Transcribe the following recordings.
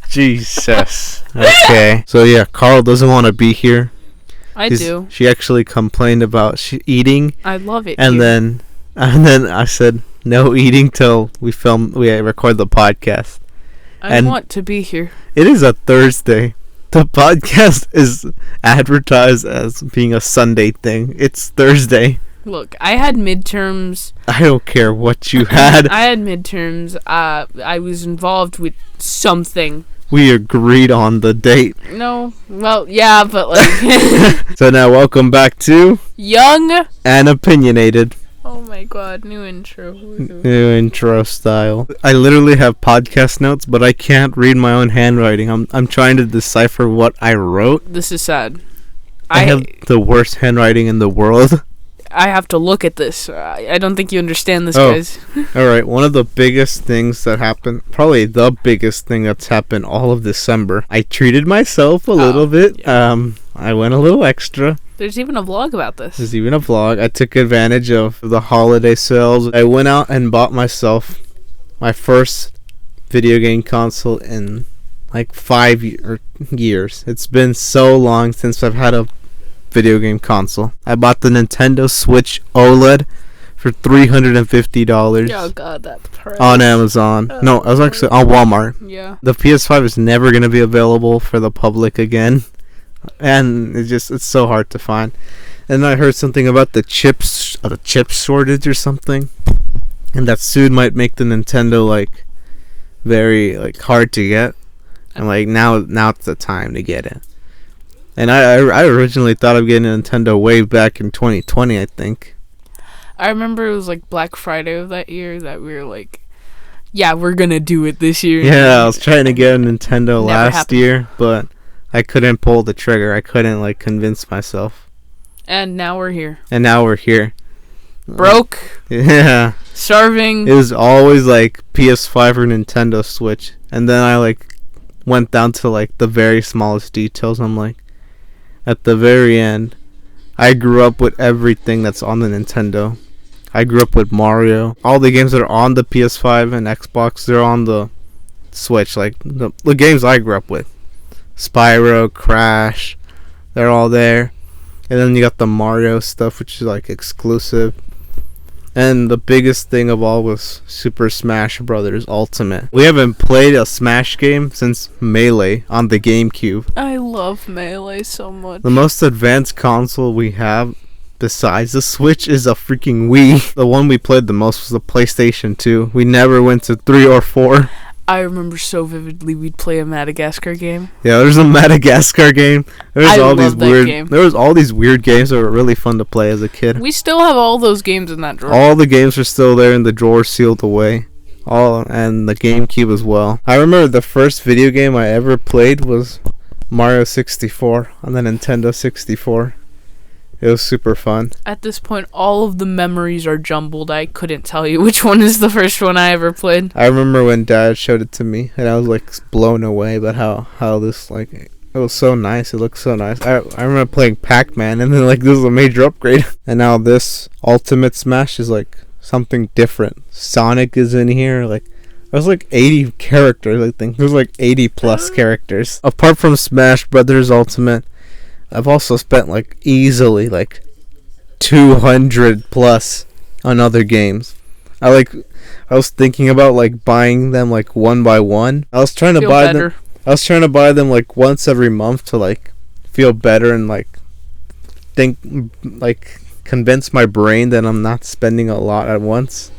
Jesus. Okay. So yeah, Carl doesn't want to be here. I do. She actually complained about eating. I love it. And then I said no eating till we record the podcast. I want to be here. It is a Thursday. The podcast is advertised as being a Sunday thing. It's Thursday. Look, I had midterms. I don't care what you had. I had midterms. I was involved with something. We agreed on the date. No. Well, yeah, but like... So now welcome back to... Young and Opinionated. Oh my god, new intro. New intro style. I literally have podcast notes, but I can't read my own handwriting. I'm trying to decipher what I wrote. This is sad. I have the worst handwriting in the world. I have to look at this. I don't think you understand this, guys. Alright, one of the biggest things that happened, probably the biggest thing that's happened all of December, I treated myself a little bit. Yeah. I went a little extra. There's even a vlog about this. There's even a vlog. I took advantage of the holiday sales. I went out and bought myself my first video game console in like 5 years. It's been so long since I've had a video game console. I bought the Nintendo Switch OLED for $350. Oh god, that price. On Amazon. No, I was actually on Walmart. Yeah. The PS5 is never going to be available for the public again. And it's so hard to find. And I heard something about the chip shortage or something, and that soon might make the Nintendo like very like hard to get. And like now it's the time to get it. And I originally thought of getting a Nintendo way back in 2020, I think. I remember it was like Black Friday of that year that we were like, yeah, we're gonna do it this year. Yeah, I was trying to get a Nintendo last year, but I couldn't pull the trigger. I couldn't like convince myself. And now we're here. Broke. Yeah. Starving. It was always like PS5 or Nintendo Switch. And then I like went down to like the very smallest details. I'm like, at the very end, I grew up with everything that's on the Nintendo. I grew up with Mario. All the games that are on the PS5 and Xbox, they're on the Switch. Like the games I grew up with. Spyro, Crash, they're all there. And then you got the Mario stuff, which is like exclusive. And the biggest thing of all was Super Smash Bros. Ultimate. We haven't played a Smash game since Melee on the GameCube. I love Melee so much. The most advanced console we have besides the Switch is a freaking Wii. The one we played the most was the PlayStation 2. We never went to 3 or 4. I remember so vividly we'd play a Madagascar game. Yeah, there's a Madagascar game. There was all these weird games that were really fun to play as a kid. We still have all those games in that drawer. All the games are still there in the drawer, sealed away. And the GameCube as well. I remember the first video game I ever played was Mario 64 on the Nintendo 64. It was super fun. At this point, all of the memories are jumbled. I couldn't tell you which one is the first one I ever played. I remember when Dad showed it to me, and I was like blown away about how this like it was so nice. It looked so nice. I remember playing Pac-Man, and then like this is a major upgrade. And now this Ultimate Smash is like something different. Sonic is in here. Like there's like 80 characters. I think there's like 80 plus characters. Apart from Smash Brothers Ultimate, I've also spent like easily like 200 plus on other games. I was thinking about like buying them like one by one. I was trying to buy them like once every month to like feel better and like convince my brain that I'm not spending a lot at once.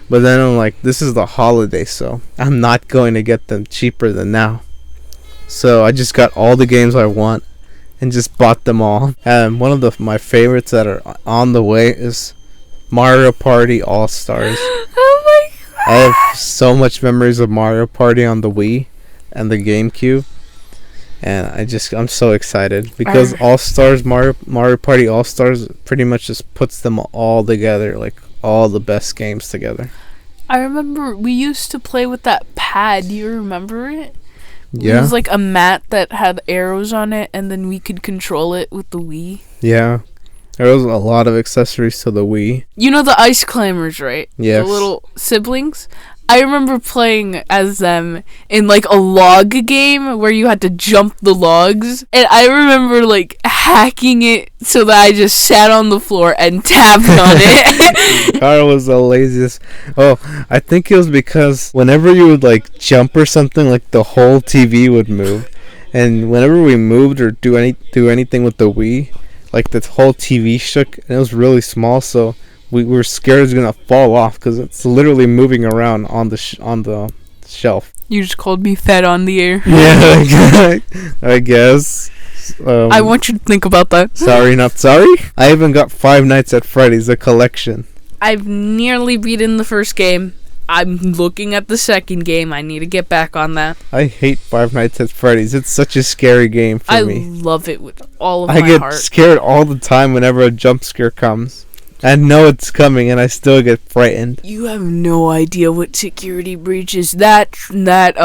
But then I'm like, this is the holiday, so I'm not going to get them cheaper than now. So I just got all the games I want and just bought them all. And one of my favorites that are on the way is Mario Party All-Stars. Oh my god! I have so much memories of Mario Party on the Wii and the GameCube. And I'm so excited because All-Stars, Mario Party All-Stars pretty much just puts them all together, like all the best games together. I remember we used to play with that pad. Do you remember it? Yeah. It was like a mat that had arrows on it, and then we could control it with the Wii. Yeah. There was a lot of accessories to the Wii. You know the ice climbers, right? Yes. The little siblings. I remember playing as them in like a log game where you had to jump the logs, and I remember like hacking it so that I just sat on the floor and tapped on it. Carl was the laziest. Oh, I think it was because whenever you would like jump or something, like the whole TV would move, and whenever we moved or do anything with the Wii, like the whole TV shook, and it was really small, so we were scared it was gonna fall off because it's literally moving around on the shelf. You just called me fat on the air. Yeah, I guess. I want you to think about that. Sorry, not sorry. I even got Five Nights at Freddy's, a collection. I've nearly beaten the first game. I'm looking at the second game. I need to get back on that. I hate Five Nights at Freddy's. It's such a scary game for me. I love it with all of my I heart. get scared all the time whenever a jump scare comes. I know it's coming and I still get frightened. You have no idea what security breaches that map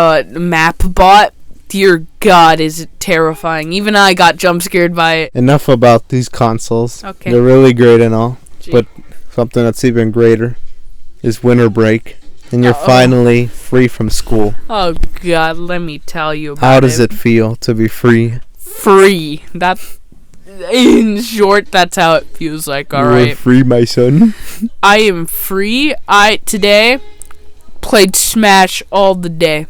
bot. Dear God, is it terrifying. Even I got jump scared by it. Enough about these consoles. Okay. They're really great and all. Gee. But something that's even greater is winter break. And you're finally free from school. Oh God, let me tell you about it. How does it feel to be free? Free. In short, that's how it feels like, You're alright. free, my son. I am free. I today played Smash all the day.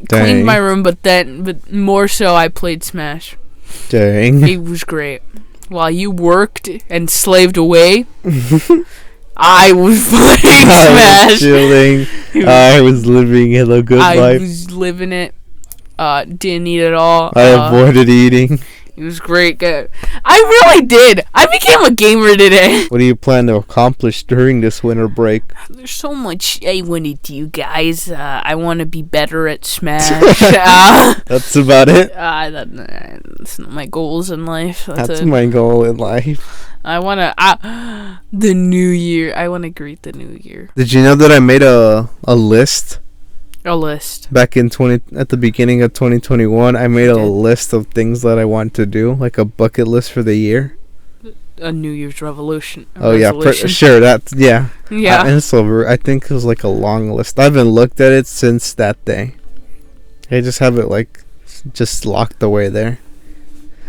Dang. Cleaned my room, but more so I played Smash. Dang. It was great. While you worked and slaved away, I was playing I was Smash. chilling. I was living a good life. I was living it. Didn't eat at all. I avoided eating. It was great. Good. I really did. I became a gamer today. What do you plan to accomplish during this winter break? There's so much I want to do, guys. I want to be better at Smash. That's about it. That's not my goals in life. That's my goal in life. I want to... the new year. I want to greet the new year. Did you know that I made a list? A list. Back at the beginning of 2021, I made a list of things that I want to do, like a bucket list for the year. A New Year's revolution. Oh yeah, sure. That's yeah. Yeah. And it's over. I think it was like a long list. I haven't looked at it since that day. I just have it like just locked away there.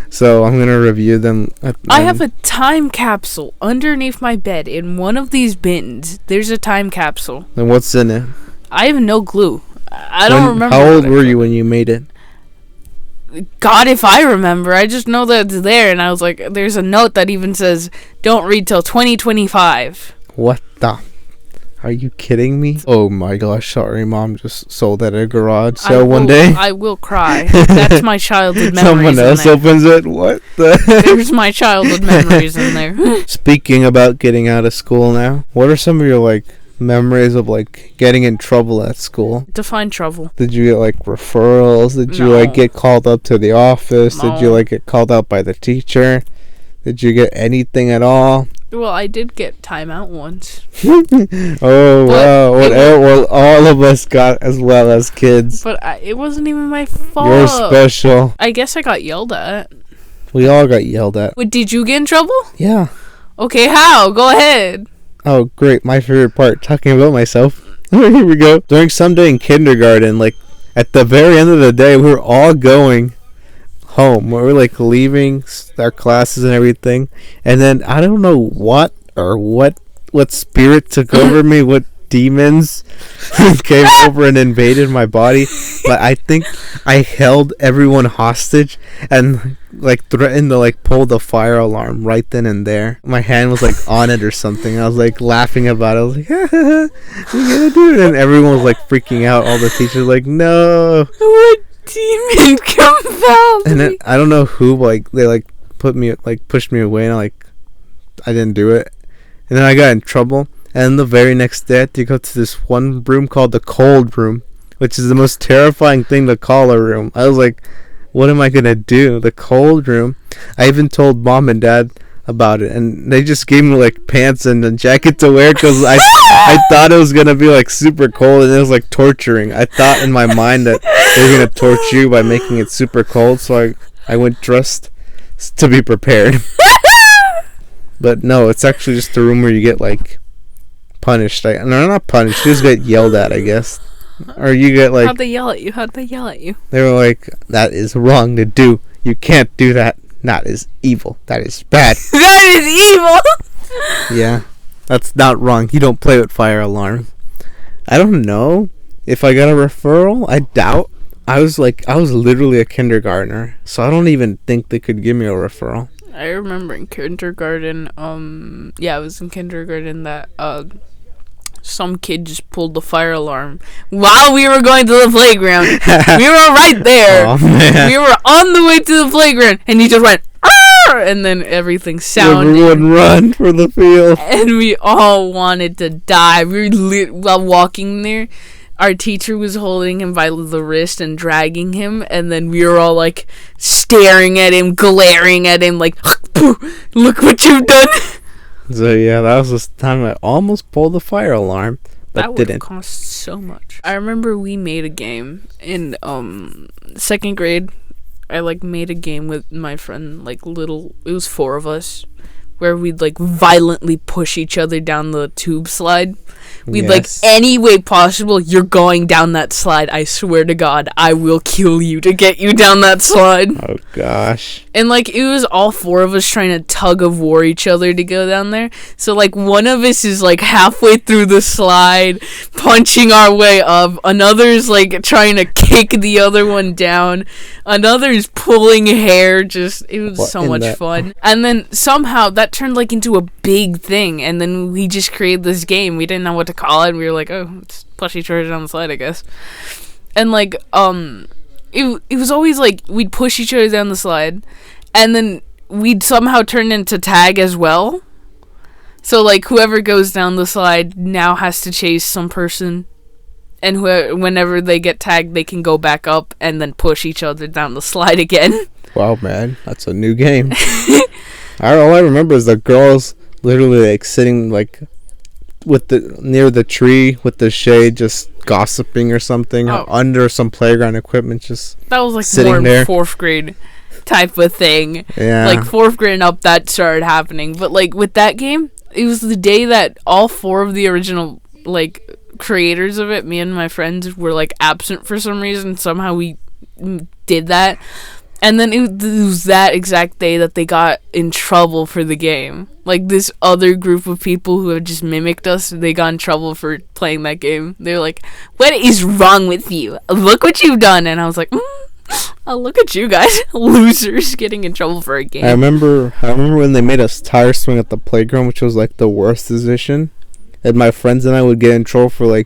So I'm gonna review them. I have a time capsule underneath my bed. In one of these bins, there's a time capsule. And what's in it? I have no clue. I don't remember. How old were you when you made it? God, if I remember. I just know that it's there, and I was like, there's a note that even says, don't read till 2025. What the? Are you kidding me? Oh my gosh, sorry, Mom just sold at a garage sale one day. I will cry. That's my childhood memories. Someone else opens it? What the? There's my childhood memories in there. Speaking about getting out of school now, what are some of your like memories of like getting in trouble at school? Define trouble. Did you get like referrals? Did you like get called up to the office? No. Did you like get called out by the teacher? Did you get anything at all? Well, I did get timeout once. Oh wow! Well, all of us got as well as kids. But it wasn't even my fault. You're special. I guess I got yelled at. We all got yelled at. Wait, did you get in trouble? Yeah. Okay, how? Go ahead. Oh, great. My favorite part, talking about myself. Here we go. During some day in kindergarten, like, at the very end of the day, we were all going home. We were, like, leaving our classes and everything. And then, I don't know what spirit took over me, what demons came over and invaded my body. But I think I held everyone hostage and like threatened to like pull the fire alarm right then and there. My hand was like on it or something. I was like laughing about it. I was like, you're gonna do it, and everyone was like freaking out. All the teachers like, no, What demon confound and me? then I don't know who they like pushed me away, and I didn't do it, and then I got in trouble. And the very next day, I had to go to this one room called the cold room, which is the most terrifying thing to call a room. I was like, what am I going to do? The cold room. I even told Mom and Dad about it, and they just gave me like pants and a jacket to wear because I thought it was going to be like super cold, and it was like torturing. I thought in my mind that they were going to torture you by making it super cold, so I went dressed to be prepared. But no, it's actually just a room where you get like punished. No, not punished. You just get yelled at, I guess. Or you get like... How'd they yell at you? How'd they yell at you? They were like, that is wrong to do. You can't do that. That is evil. That is bad. That is evil! Yeah. That's not wrong. You don't play with fire alarms. I don't know if I got a referral. I doubt. I was literally a kindergartner, so I don't even think they could give me a referral. I remember in kindergarten, I was in kindergarten that, some kid just pulled the fire alarm while we were going to the playground. We were right there. Oh, man. We were on the way to the playground, and he just went, "Arr!" And then everything sounded. Everyone run for the field. And we all wanted to die. We were while walking there. Our teacher was holding him by the wrist and dragging him, and then we were all like staring at him, glaring at him, like, "Look what you've done!" So yeah, that was this time I almost pulled the fire alarm, but that didn't. Cost so much. I remember we made a game in second grade. I made a game with my friend, it was 4 of us, where we'd violently push each other down the tube slide. We'd any way possible, you're going down that slide. I swear to God, I will kill you to get you down that slide. Oh gosh. And it was all 4 of us trying to tug of war each other to go down there. So one of us is halfway through the slide, punching our way up. Another's trying to kick the other one down. Another's pulling hair. It was so much fun. And then somehow that turned into a big thing. And then we just created this game. We didn't know what to call it. We were like, oh, let's push each other down the slide, I guess. And it was always we'd push each other down the slide, and then we'd somehow turn into tag as well. So whoever goes down the slide now has to chase some person, and whenever they get tagged, they can go back up and then push each other down the slide again. Wow, man, that's a new game. All I remember is the girls literally sitting near the tree with the shade, just gossiping or something, or under some playground equipment, just that was sitting more there. 4th grade type of thing. Yeah, 4th grade and up, that started happening. But with that game, it was the day that all 4 of the original creators of it, me and my friends, were absent for some reason. Somehow we did that. And then it was that exact day that they got in trouble for the game. This other group of people who had just mimicked us, they got in trouble for playing that game. They were like, "What is wrong with you? Look what you've done." And I was like, oh, look at you guys, losers, getting in trouble for a game. I remember when they made us tire swing at the playground, which was the worst position. And my friends and I would get in trouble for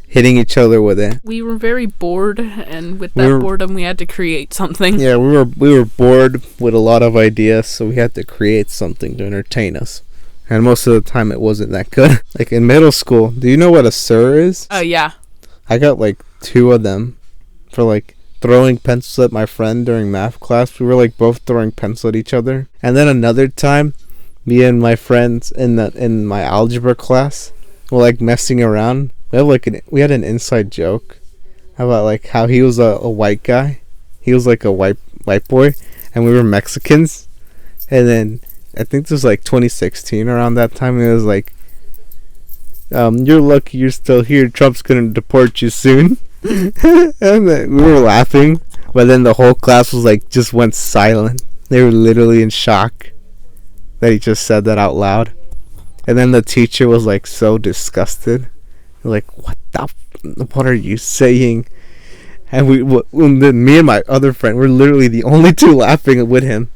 hitting each other with it. We were very bored, and with that boredom, we had to create something. Yeah, we were bored with a lot of ideas, so we had to create something to entertain us. And most of the time, it wasn't that good. In middle school, do you know what a sir is? Yeah. I got 2 of them for throwing pencils at my friend during math class. We were both throwing pencil at each other. And then another time, me and my friends in my algebra class were messing around. We had an inside joke about how he was a white guy. He was a white boy, and we were Mexicans. And then I think this was 2016, around that time. It was you're lucky you're still here. Trump's gonna deport you soon. And then we were laughing, but then the whole class was just went silent. They were literally in shock that he just said that out loud. And then the teacher was so disgusted. What are you saying? And then me and my other friend were literally the only 2 laughing with him.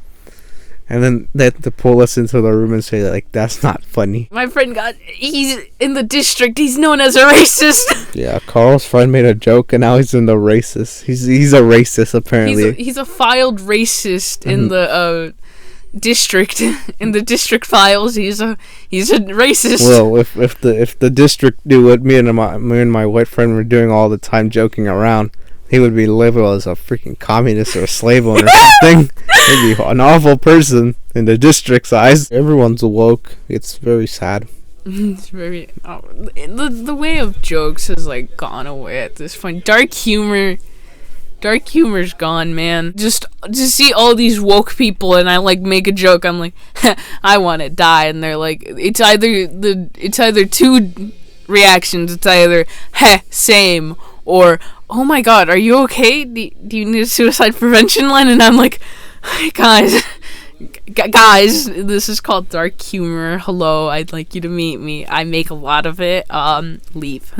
And then they had to pull us into the room and say that's not funny. My friend he's in the district. He's known as a racist. Yeah, Carl's friend made a joke, and now he's in the racist. He's a racist apparently. He's a filed racist in the district. In the district files, he's a racist. Well, if the district knew what me and my white friend were doing all the time, joking around, he would be labeled as a freaking communist or a slave owner or something. He'd be an awful person in the district's eyes. Everyone's woke. It's very sad. It's very the way of jokes has gone away at this point. Dark humor Dark humor's gone, man. Just to see all these woke people and I like make a joke, I'm like, I want to die, and they're like, it's either two reactions. It's either heh, same, or oh my god, are you okay? Do you need a suicide prevention line? And I'm like, guys, this is called dark humor. Hello, I'd like you to meet me. I make a lot of it. Leave.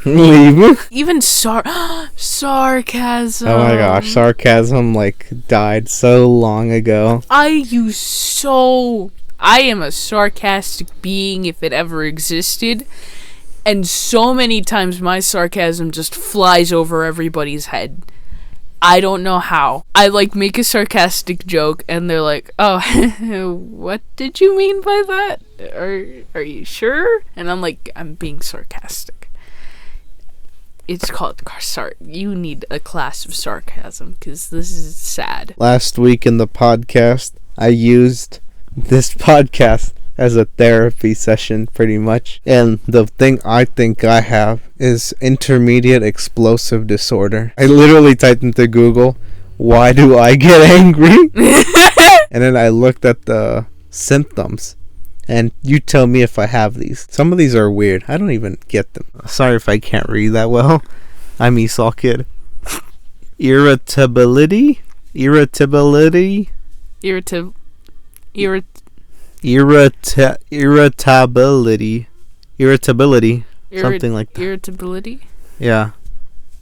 Leave. Even sarcasm. Oh my gosh, sarcasm like died so long ago. I am a sarcastic being if it ever existed. And so many times my sarcasm just flies over everybody's head. I don't know how. I like make a sarcastic joke and they're like, "Oh, what did you mean by that? Are you sure?" And I'm like, "I'm being sarcastic." It's called you need a class of sarcasm because this is sad. Last week in the podcast, I used this podcast as a therapy session pretty much, and the thing I think I have is intermediate explosive disorder. I literally typed into Google, why do I get angry? And then I looked at the symptoms, and you tell me if I have these. Some of these are weird. I don't even get them. Sorry if I can't read that well. I'm Esau Kid. Irritability. Irritability, something like that. Irritability? Yeah.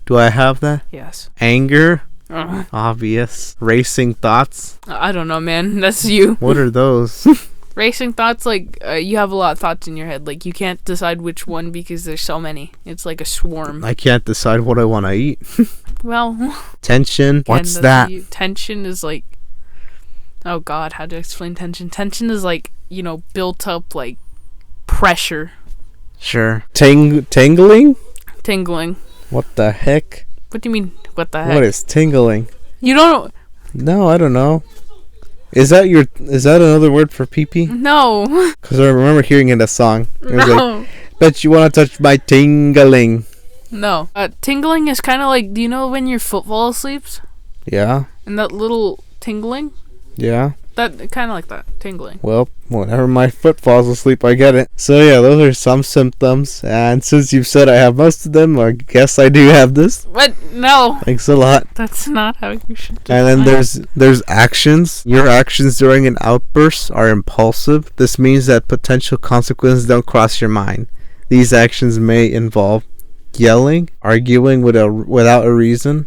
Do I have that? Yes. Anger? Obvious. Racing thoughts? I don't know, man. That's you. What are those? Racing thoughts, like, you have a lot of thoughts in your head. Like, you can't decide which one because there's so many. It's like a swarm. I can't decide what I want to eat. Well. Tension? What's that? Tension is like... Oh, God, how to explain tension? Tension is like, built up, like, pressure. Sure. Tingling? Tingling. What the heck? What do you mean, what the heck? What is tingling? You don't... No, I don't know. Is that another word for pee-pee? No. Because I remember hearing it in a song. It was No. like, bet you want to touch my tingling. No. Tingling is kind of like, do you know when your foot falls asleep? Yeah. And that little tingling? Yeah. That kind of like that, tingling. Well, whenever my foot falls asleep, I get it. So yeah, those are some symptoms. And since you've said I have most of them, I guess I do have this. What? No. Thanks a lot. That's not how you should do it. And then there's actions. Your actions during an outburst are impulsive. This means that potential consequences don't cross your mind. These actions may involve yelling, arguing without a reason,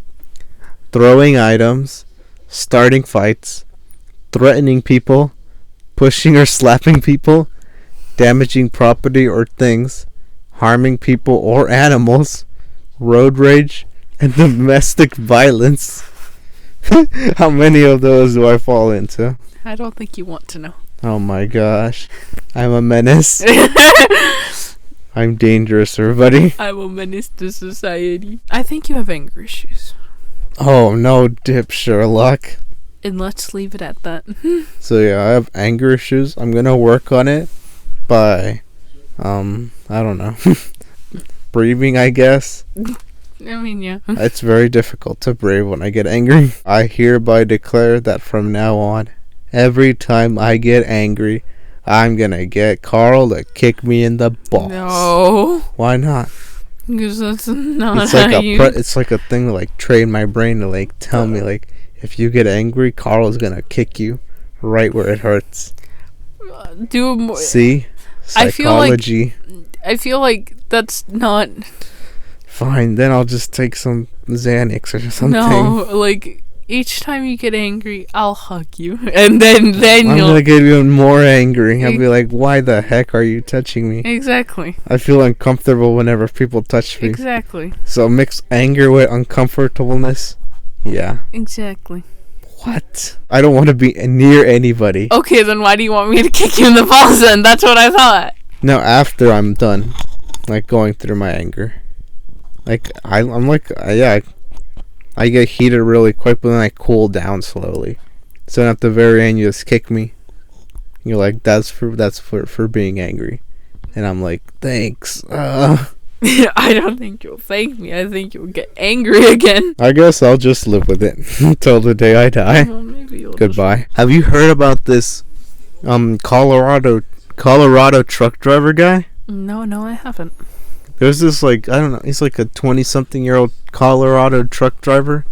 throwing items, starting fights, threatening people, pushing or slapping people, damaging property or things, harming people or animals, road rage, and domestic violence. How many of those do I fall into? I don't think you want to know. Oh my gosh. I'm a menace. I'm dangerous, everybody. I'm a menace to society. I think you have anger issues. Oh no, dip Sherlock. And let's leave it at that. So yeah, I have anger issues. I'm gonna work on it by, I don't know, breathing, I guess. I mean, yeah. It's very difficult to breathe when I get angry. I hereby declare that from now on, every time I get angry, I'm gonna get Carl to kick me in the balls. No. Why not? Because that's not It's like how it's like a thing to like train my brain to like tell me like, if you get angry, Carl is gonna kick you right where it hurts. Do more. See? Psychology. I feel like that's not... Fine, then I'll just take some Xanax or something. No, like, each time you get angry, I'll hug you. And then I'm you'll... gonna get even more angry. I'll be like, why the heck are you touching me? Exactly. I feel uncomfortable whenever people touch me. Exactly. So mix anger with uncomfortableness. Yeah. Exactly. What? I don't want to be near anybody. Okay, then why do you want me to kick you in the balls then? That's what I thought. No, after I'm done, like, going through my anger. Like, I'm like, yeah, I get heated really quick, but then I cool down slowly. So at the very end, you just kick me. You're like, that's for being angry. And I'm like, thanks. I don't think you'll thank me. I think you'll get angry again. I guess I'll just live with it until the day I die. Well, maybe you'll Goodbye. Have you heard about this Colorado truck driver guy? No, I haven't. There's this, like, I don't know, he's like a 20-something-year-old Colorado truck driver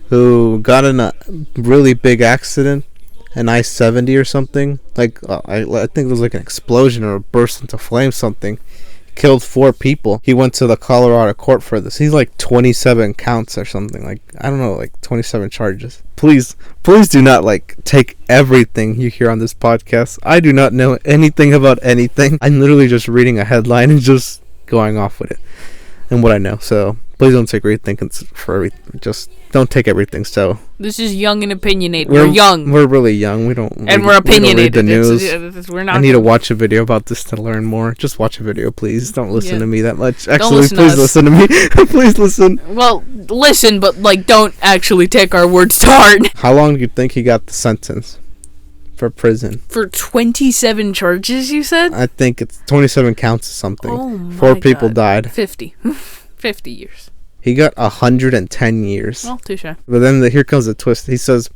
who got in a really big accident, an I-70 or something. Like, I think it was like an explosion or a burst into flame something. Killed 4 people. He went to the Colorado court for this. He's like 27 counts or something. Like, I don't know, like 27 charges. Please do not, like, take everything you hear on this podcast. I do not know anything about anything. I'm literally just reading a headline and just going off with it and what I know. So please don't take everything for everything. Just don't take everything. So this is young and opinionated. We're young. We're really young. We're opinionated. We don't read the news. We're not. I need to watch a video about this to learn more. Just watch a video, please. Don't listen to me that much. Actually, please listen to me. Please listen. Well, listen, but like, don't actually take our words to heart. How long do you think he got the sentence for prison? For 27 charges, you said? I think it's 27 counts or something. Oh my 4 people God. died. 50. 50 years. He got 110 years. Well, touche. But then here comes the twist. He says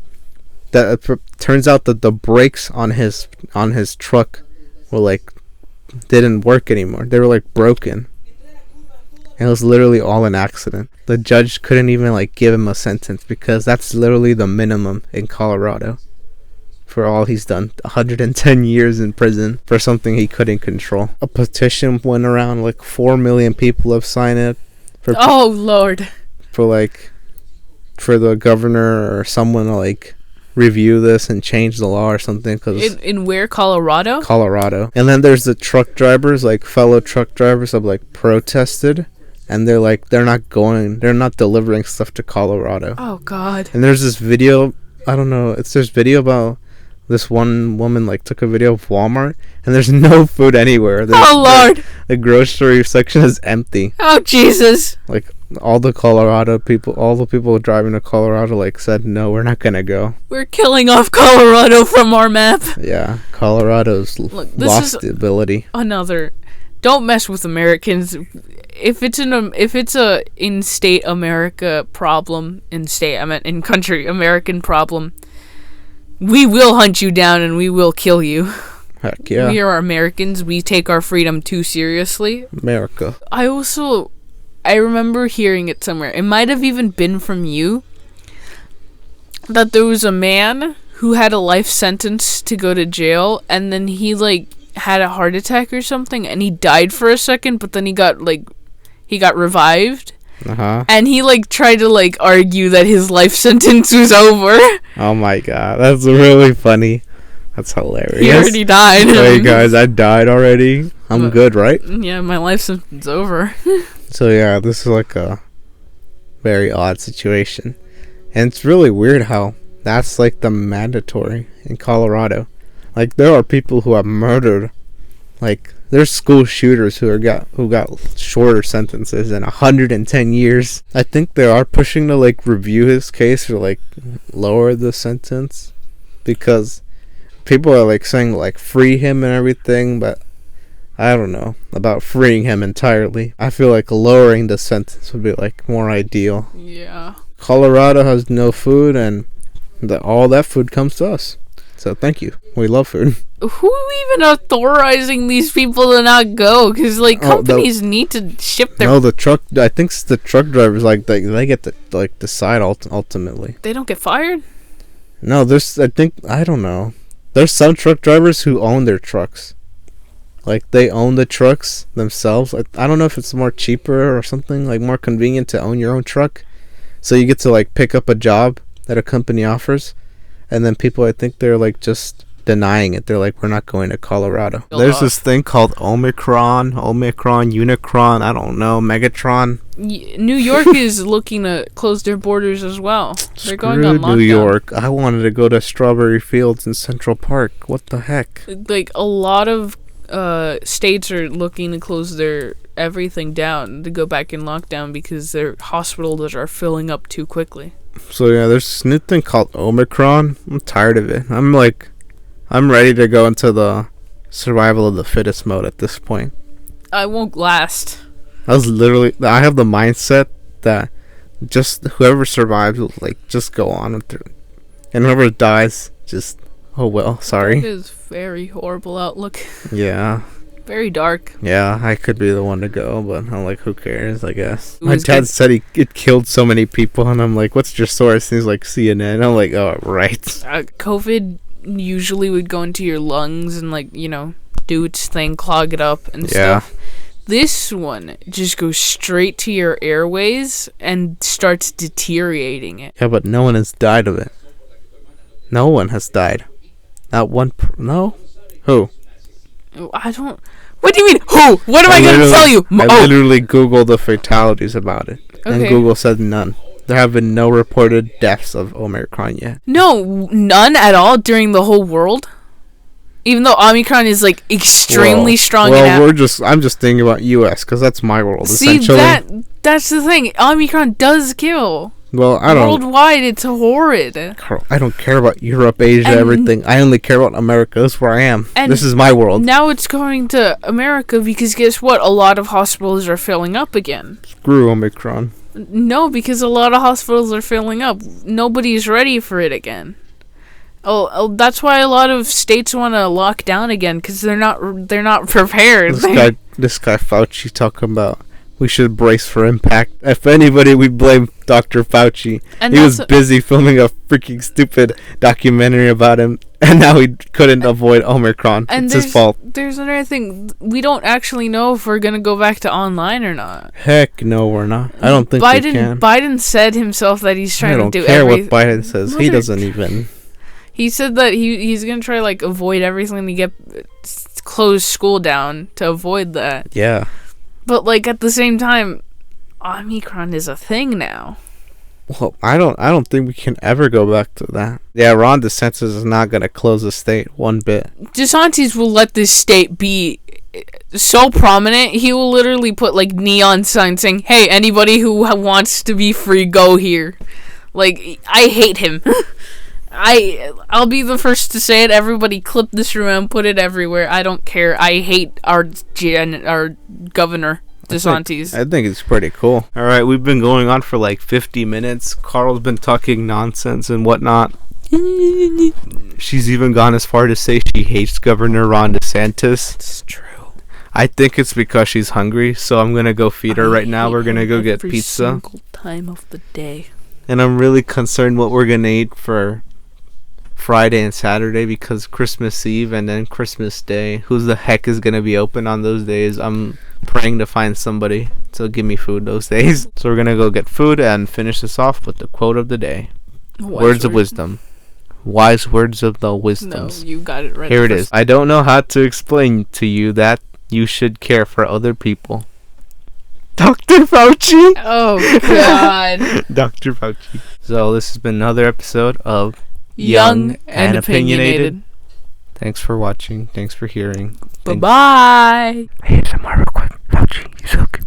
that it turns out that the brakes on his truck were like didn't work anymore. They were like broken. And it was literally all an accident. The judge couldn't even like give him a sentence because that's literally the minimum in Colorado for all he's done. 110 years in prison for something he couldn't control. A petition went around, like 4 million people have signed it. Oh Lord. For the governor or someone to like review this and change the law or something. Cause in where? Colorado? Colorado. And then there's the truck drivers, like fellow truck drivers have like protested, and they're like they're not delivering stuff to Colorado. Oh God. And there's this video, I don't know, it's this video about this one woman like took a video of Walmart and there's no food anywhere. Lord. The grocery section is empty. Oh Jesus. Like all the people driving to Colorado like said no, we're not gonna go. We're killing off Colorado from our map. Yeah, Colorado's lost the ability. Another, don't mess with Americans. If it's a in-state America problem, in country American problem, we will hunt you down and we will kill you. Heck yeah. We are Americans. We take our freedom too seriously. America. I remember hearing it somewhere. It might have even been from you. That there was a man who had a life sentence to go to jail, and then he like had a heart attack or something, and he died for a second, but then he got revived. And he like tried to like argue that his life sentence was over. Oh my God, that's really funny. That's hilarious. He already died. Hey guys, I died already. I'm good, right? Yeah, my life sentence is over. So yeah, this is like a very odd situation. And it's really weird how that's like the mandatory in Colorado. Like there are people who have murdered, like there's school shooters who got shorter sentences than 110 years. I think they are pushing to like review his case or like lower the sentence because people are like saying like free him and everything, but I don't know about freeing him entirely. I feel like lowering the sentence would be like more ideal. Yeah. Colorado has no food, and all that food comes to us. So thank you. We love food. Who even authorizing these people to not go? Because like companies need to ship their. No, the truck. I think it's the truck drivers. Like they get to like decide ultimately. They don't get fired. No, I don't know. There's some truck drivers who own their trucks. Like they own the trucks themselves. I don't know if it's more cheaper or something, like more convenient to own your own truck. So you get to like pick up a job that a company offers, and then people, I think they're like just denying it. They're like, we're not going to Colorado. There's this thing called Omicron, Unicron, I don't know, Megatron. New York is looking to close their borders as well. They're going on lockdown. New York. I wanted to go to Strawberry Fields in Central Park. What the heck? Like a lot of states are looking to close their everything down to go back in lockdown because their hospitals are filling up too quickly. So yeah, there's this new thing called Omicron. I'm tired of it. I'm ready to go into the survival of the fittest mode at this point. I won't last. I have the mindset that just whoever survives will like just go on with it, and whoever dies, just oh well, That sorry. is very horrible outlook. Yeah, Very dark. yeah, I could be the one to go, but I'm like, who cares? I guess It my was dad good. said it killed so many people, and I'm like, what's your source? And he's like, CNN. I'm like, oh right. COVID usually would go into your lungs and like do its thing, clog it up and Yeah. stuff. This one just goes straight to your airways and starts deteriorating it. Yeah, but no one has died of it. No one has died. Not one. No. Who? I don't. What do you mean? Who? What am I gonna tell you? I literally googled the fatalities about it, and Okay. Google said none. There have been no reported deaths of Omicron yet. No, none at all during the whole world. Even though Omicron is like extremely strong. Well, I'm just thinking about U.S. because that's my world. See, essentially. that's the thing. Omicron does kill. Well, I don't. Worldwide, it's horrid. Carl, I don't care about Europe, Asia, And- everything. I only care about America. That's where I am. And This is my world. Now it's going to America because guess what? A lot of hospitals are filling up again. Screw Omicron. No, because a lot of hospitals are filling up. Nobody's ready for it again. Oh, that's why a lot of states want to lock down again because they're not prepared. This guy Fauci talking about we should brace for impact. If anybody, we blame Dr. Fauci. And He was that's- busy filming a freaking stupid documentary about him, and now he couldn't avoid Omicron. And It's his fault. There's another thing. We don't actually know if we're gonna go back to online or not. Heck no, we're not. I don't think we can. Biden said himself that he's trying I don't to do care everything. what Biden says. He Mother- doesn't even. He said that he's gonna try like avoid everything to get close school down to avoid that. Yeah. But like at the same time, Omicron is a thing now. Well, I don't think we can ever go back to that. Yeah, Ron DeSantis is not gonna close the state one bit. DeSantis will let this state be so prominent. He will literally put like neon signs saying, "Hey, anybody who wants to be free, go here." Like, I hate him. I'll be the first to say it. Everybody clip this around, put it everywhere. I don't care. I hate our governor, DeSantis. I think it's pretty cool. All right, we've been going on for like 50 minutes. Carl's been talking nonsense and whatnot. She's even gone as far to say she hates Governor Ron DeSantis. It's true. I think it's because she's hungry, so I'm gonna go feed her right now. We're gonna go get every pizza. single time of the day. And I'm really concerned what we're gonna eat for Friday and Saturday because Christmas Eve and then Christmas Day. Who the heck is gonna be open on those days? I'm praying to find somebody to give me food those days. So we're gonna go get food and finish this off with the quote of the day. Words of wisdom. Wise words of the No, wisdoms. you got it right. Here it is. I don't know how to explain to you that you should care for other people. Dr. Fauci. Oh God. Dr. Fauci. So this has been another episode of Young and opinionated. Thanks for watching. Thanks for hearing. Bye bye. ASMR real quick. Fauci, you suck.